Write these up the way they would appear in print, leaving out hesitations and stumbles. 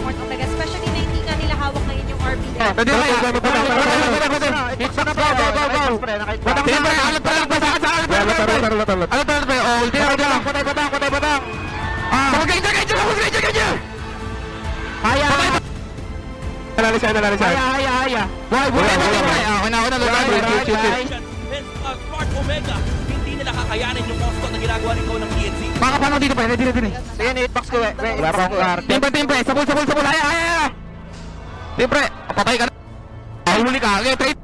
North Omega, especially na hindi nga nila hawak ngayon yung RP. Pwede na yan. Hit box, go. Team pre, alam pa lang ba sa akin? Ano pa lang pre? Oh, ulti na. Patay. Ganyan. Haya. Buhay. Ako na. Smart Omega, hindi nila kakayanin yung costo na ginagawa ni Ko ng PNC. Baka paano dito pre? Ready. Sige, hit box ko. Wala pa akong arte. Team pre. Sabol. Haya. Team pre, patay ka na. Huli ka. Okay, trade.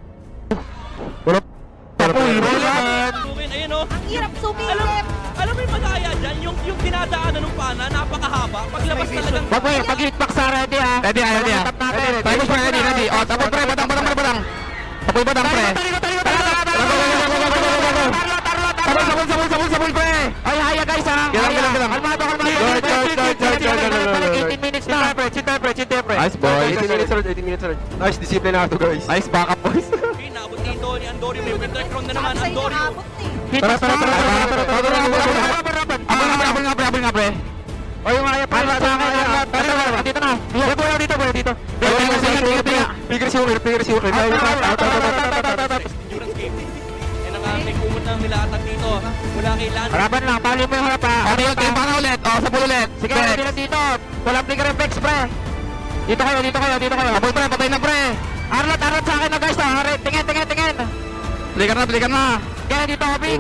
Wala. Ayun o. Ang hirap sumilip! Alam mo yung madaya dyan, yung dinadaanan ng pana, napakahaba. Paglabas talagang... Pag hitbox sa ready ha. Ready. Tayo pre, ready. O, tapos pre, batang. Tapoy batang pre. Sabol pre. Ay, haya guys ha. Galang. Kalmado. 18 minutes na. Cheat pre. Nice boys. 18 minutes old. Nice discipline na ito guys. Nice backup boys. Pinabot dito ni Andorio, may winter crown na naman. Sabi sa inyo, Andorio. abot na eh. Hit box na. Abang nga pre. O yung haya pa sa akin. Dito na. Dito. Figure si Ukir. Endurance game. Yan ang may kumot na nilatag dito. Mula kay Lando. Harapan lang. Pali mo yung harap ha. Okay, team para ulit. O, sabol ulit. Sige, ready na dito. Walang flicker effects pre. Dito kayo. Sabol pre, patay na pre. Arlot sa akin na guys. Tingin. Balikan na. Kaya dito, Obi.